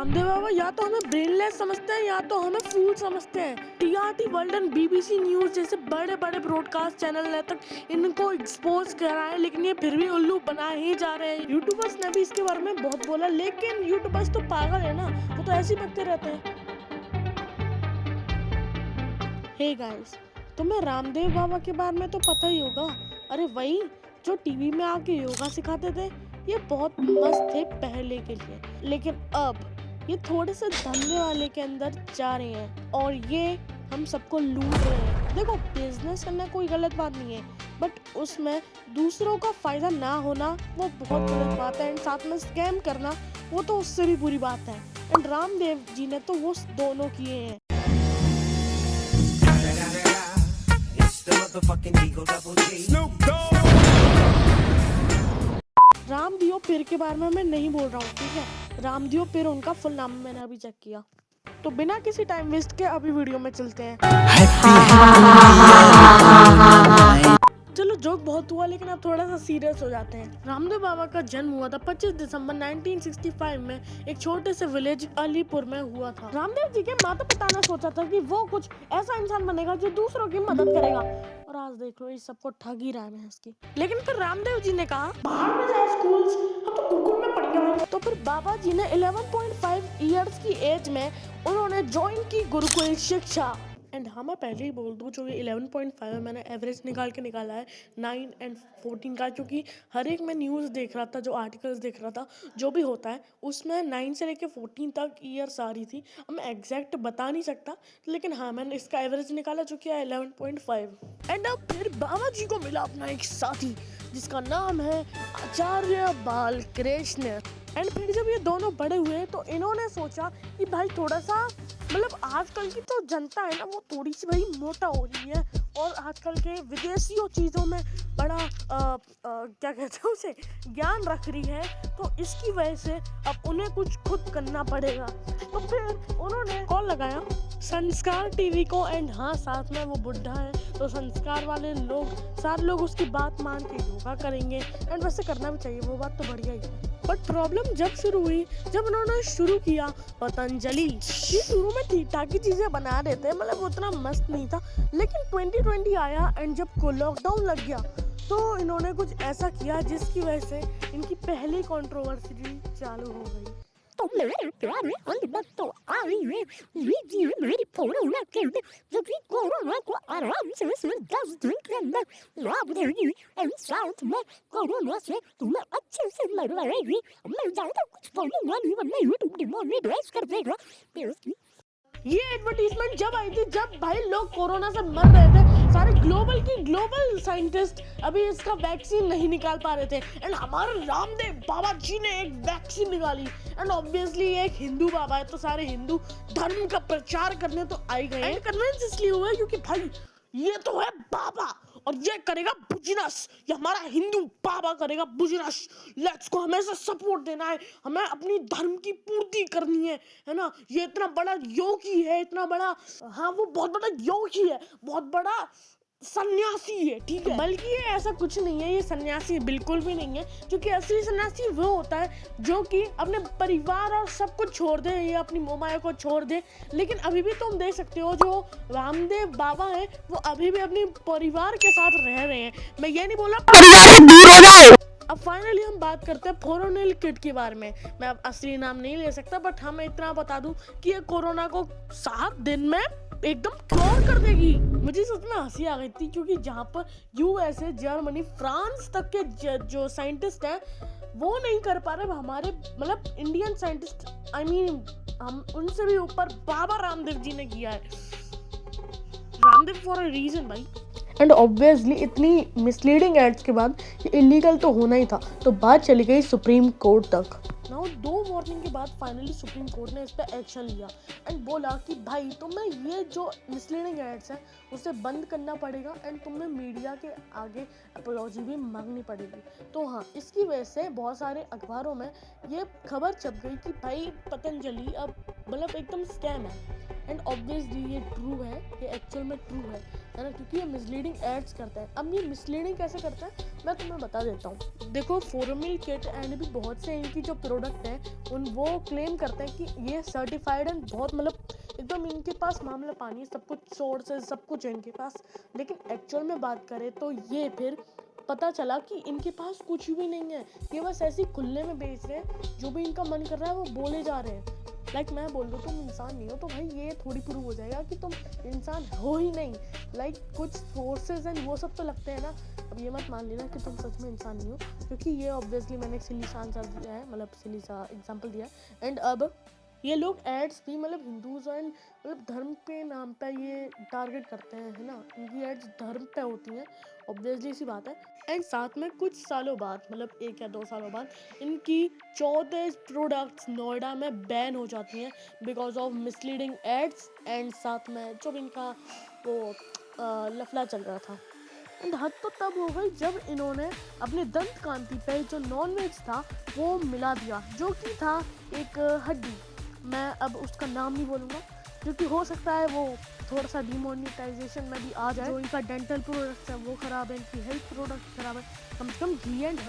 रामदेव बाबा या तो हमें ब्रेनलेस समझते हैं या तो हमें फूल समझते हैं। TRT world and BBC news जैसे बड़े बड़े ब्रॉडकास्ट चैनल ने तक इनको एक्सपोज करा है, लेकिन ये फिर भी उल्लू बना ही जा रहे हैं। यूट्यूबर्स ने भी इसके बारे में बहुत बोला, लेकिन यूट्यूबर्स तो पागल है ना, वो तो ऐसे ही बकते रहते हैं। हे गाइस, तुम्हें रामदेव बाबा के बारे में तो पता ही होगा। अरे वही जो टीवी में आके योगा सिखाते थे। ये बहुत मस्त थे पहले के लिए, लेकिन अब ये थोड़े से धंधे वाले के अंदर जा रहे हैं और ये हम सबको लूट रहे हैं। देखो, बिजनेस करना कोई गलत बात नहीं है, बट उसमें दूसरों का फायदा ना होना वो बहुत गलत बात है। एंड साथ में स्कैम करना वो तो उससे भी बुरी बात है। एंड रामदेव जी ने तो वो दोनों किए हैं। रामदियो पीर के बारे में मैं नहीं बोल रहा हूँ, ठीक है। रामदियो पीर उनका फुल नाम मैंने अभी चेक किया। तो बिना किसी टाइम वेस्ट के अभी वीडियो में चलते हैं। चलो जोक बहुत हुआ, लेकिन अब थोड़ा सा सीरियस हो जाते हैं। रामदेव बाबा का जन्म हुआ था 25 दिसंबर 1965 में एक छोटे से विलेज अलीपुर में हुआ था। रामदेव जी के माता पिता ने सोचा था कि वो कुछ ऐसा इंसान बनेगा जो दूसरों की मदद करेगा, और आज देख लो इस सबको ठग ही रहा है भैंस की। लेकिन फिर रामदेव जी ने कहा, बाहर में जाओ स्कूल्स, हम तो गुरुकुल में पढ़ेंगे। तो फिर बाबा जी ने 11.5 इयर्स की एज में उन्होंने ज्वाइन की गुरुकुल शिक्षा। एंड हाँ, मैं पहले ही बोल दूँ, जो ये 11.5 है, मैंने एवरेज निकाला है 9 और 14 का, क्योंकि हर एक मैं न्यूज़ देख रहा था, जो आर्टिकल्स देख रहा था, जो भी होता है उसमें 9 से लेकर 14 तक ईयर्स आ रही थी। अब मैं एग्जैक्ट बता नहीं सकता, लेकिन हाँ, मैंने इसका एवरेज निकाला जो कि है 11.5। एंड अब फिर बाबा जी को मिला अपना एक साथी जिसका नाम है आचार्य बालकृष्ण। एंड फिर जब ये दोनों बड़े हुए तो इन्होंने सोचा कि भाई थोड़ा सा, मतलब आजकल की तो जनता है ना, वो थोड़ी सी भाई मोटा हो रही है और आजकल के विदेशियों चीज़ों में बड़ा क्या कहते हैं उसे, ज्ञान रख रही है। तो इसकी वजह से अब उन्हें कुछ खुद करना पड़ेगा। तो फिर उन्होंने कॉल लगाया संस्कार टीवी को। एंड हाँ, साथ में वो बुढ़ा है, तो संस्कार वाले लोग सारे लोग उसकी बात मान के योगा करेंगे। एंड वैसे करना भी चाहिए, वो बात तो बढ़िया ही है। बट प्रॉब्लम जब शुरू हुई, जब उन्होंने शुरू किया पतंजलि। ये शुरू में ठीक ठाक ही चीजें बना रहे थे, मतलब उतना मस्त नहीं था, लेकिन 2020 आया एंड जब लॉकडाउन लग गया तो इन्होंने कुछ ऐसा किया जिसकी वजह से इनकी पहली कंट्रोवर्सी चालू हो गई। तो आई है मेरी कोरोना के अंदर, जब भी कोरोना को आराम से 10 दिन के अंदर लाभ देगी एंड साथ में कोरोना से तुम्हें अच्छे से लड़वाएगी। मैं ज्यादा कुछ बोलूंगा नहीं, वरना यूट्यूब डिमोनेटाइज कर देगा। ये एडवर्टीजमेंट जब आई थी, जब भाई लोग कोरोना से मर रहे थे, सारे ग्लोबल साइंटिस्ट अभी इसका वैक्सीन नहीं निकाल पा रहे थे, एंड हमारे रामदेव बाबा जी ने एक वैक्सीन निकाली। एंड ऑब्वियसली ये एक हिंदू बाबा है, तो सारे हिंदू धर्म का प्रचार करने तो आ ही गए। एंड कन्विंस इसलिए हुआ क्योंकि भाई ये तो है बाबा और ये करेगा बिजनेस, ये हमारा हिंदू बाबा करेगा बिजनेस, लेट्स को हमें से सपोर्ट देना है, हमें अपनी धर्म की पूर्ति करनी है ना। ये इतना बड़ा योगी है, इतना बड़ा, हाँ वो बहुत बड़ा योगी है, बहुत बड़ा सन्यासी है, ठीक है। बल्कि ये ऐसा कुछ नहीं है, ये सन्यासी बिल्कुल भी नहीं है, क्योंकि असली सन्यासी वो होता है जो कि अपने परिवार और सब कुछ छोड़ दे, ये अपनी मोमाया को छोड़ दे। लेकिन अभी भी तुम देख सकते हो जो रामदेव बाबा है वो अभी भी अपने परिवार के साथ रह रहे हैं। मैं ये नहीं बोला अब फाइनली हम बात करते हैं फोरोनिल किट के बारे में। मैं अब असली नाम नहीं ले सकता, बट हाँ मैं इतना बता दूं कि ये कोरोना को 7 दिन में एकदम क्योर कर देगी। मुझे सच में हंसी आ गई थी, क्योंकि जहाँ पर यूएसए, जर्मनी, फ्रांस तक के जो साइंटिस्ट हैं वो नहीं कर पा रहे, हमारे मतलब इंडियन साइंटिस्ट, हम उनसे भी ऊपर बाबा रामदेव जी ने किया है। रामदेव फॉर अ रीजन भाई। एंड ऑब्वियसली इतनी मिसलीडिंग एड्स के बाद ये इलीगल तो होना ही था, तो बात चली गई सुप्रीम कोर्ट तक। नाउ 2 वार्निंग के बाद फाइनली सुप्रीम कोर्ट ने इस पर एक्शन लिया एंड बोला कि भाई तुम्हें ये जो मिसलीडिंग एड्स हैं उसे बंद करना पड़ेगा एंड तुम्हें मीडिया के आगे अपॉलॉजी भी मांगनी पड़ेगी। तो हाँ, इसकी वजह से बहुत सारे अखबारों में ये खबर छप गई कि भाई पतंजलि अब मतलब एकदम स्कैम है। एंड ऑब्वियसली ये ट्रू है, ये एक्चुअल में ट्रू है ना, क्योंकि ये मिसलीडिंग एड्स करता है। अब ये मिसलीडिंग कैसे करता है मैं तुम्हें बता देता हूँ। देखो फोरमिल किट एंड भी बहुत से इनकी जो प्रोडक्ट हैं उन वो क्लेम करते हैं कि ये सर्टिफाइड एंड बहुत मतलब एकदम इनके पास मामला पानी है, सब कुछ सोर्सेज सब कुछ है इनके पास। लेकिन एक्चुअल में बात करें तो ये फिर पता चला कि इनके पास कुछ भी नहीं है, ये बस ऐसे ही खुले में बेच रहे हैं, जो भी इनका मन कर रहा है वो बोले जा रहे हैं। लाइक मैं बोल दूँ तुम इंसान नहीं हो, तो भाई ये थोड़ी प्रूव हो जाएगा कि तुम इंसान हो ही नहीं। लाइक कुछ फोर्सेस एंड वो सब तो लगते हैं ना। अब ये मत मान लेना कि तुम सच में इंसान नहीं हो, क्योंकि ये ऑब्वियसली मैंने एक सिली सा आंसर दिया है, मतलब सिली सा एग्जाम्पल दिया है। एंड अब ये लोग एड्स भी मतलब हिंदूज एंड मतलब धर्म के नाम पे ये टारगेट करते हैं, है ना। इनकी एड्स धर्म पे होती हैं, ऑब्वियसली सी बात है। एंड साथ में कुछ सालों बाद मतलब 1 या 2 सालों बाद इनकी 14 प्रोडक्ट्स नोएडा में बैन हो जाती हैं because of misleading ads and साथ में जो इनका वो लफड़ा चल रहा था। एंड हद तो तब हो गई जब इन्होंने अपने दंत कांति पे जो नॉनवेज था वो मिला दिया, जो कि था एक हड्डी। मैं अब उसका नाम नहीं बोलूँगा क्योंकि हो सकता है वो थोड़ा सा डिमोनिटाइजेशन में भी आ जाए। जो इनका डेंटल प्रोडक्ट्स है वो ख़राब है, इनकी हेल्थ प्रोडक्ट ख़राब है। कम से कम घी एंड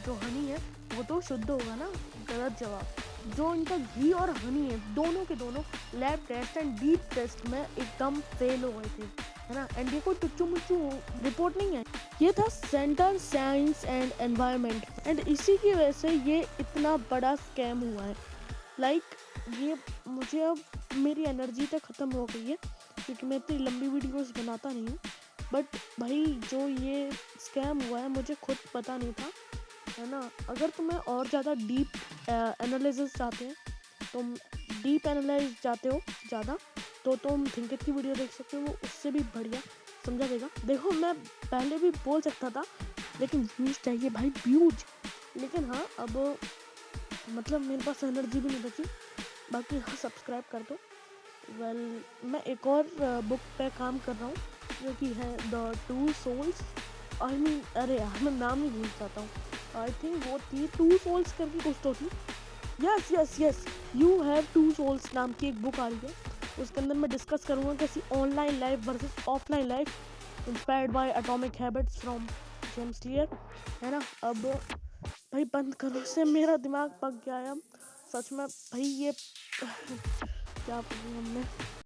जो हनी है वो तो शुद्ध होगा ना। गलत जवाब। जो इनका घी और हनी है दोनों के दोनों lab test and deep test में एकदम फेल हो गए थे, है ना। एंड ये कोई टुच्चू मुच्चू रिपोर्ट नहीं है, ये था centre science and environment. And इसी की वजह से ये इतना बड़ा स्कैम हुआ है। लाइक ये मुझे अब मेरी एनर्जी तो ख़त्म हो गई है क्योंकि मैं इतनी लंबी वीडियोस बनाता नहीं हूँ। बट भाई जो ये स्कैम हुआ है मुझे खुद पता नहीं था, है ना। अगर तुम्हें और ज़्यादा डीप एनालिसिस चाहते हैं, तुम डीप एनालाइज चाहते हो ज़्यादा, तो तुम थिंकिट की वीडियो देख सकते हो, वो उससे भी बढ़िया समझा देगा। देखो मैं पहले भी बोल सकता था लेकिन व्यूज़ चाहिए भाई, व्यूज। लेकिन हाँ अब मतलब मेरे पास एनर्जी भी नहीं बची। बाकी हाँ सब्सक्राइब कर दो। मैं एक और बुक पे काम कर रहा हूँ जो कि है the two souls. I mean अरे यार मैं नाम ही भूल जाता हूँ। आई थिंक वो थी टू सोल्स करके कुछ तो थी। Yes yes yes you have two souls नाम की एक बुक आ रही है। उसके अंदर मैं डिस्कस करूँगा कैसी online life versus offline life inspired by atomic habits from James clear, है ना। अब भाई बंद करो से, मेरा दिमाग पक गया है अब सच में भाई। ये क्या बोलूँ मैं।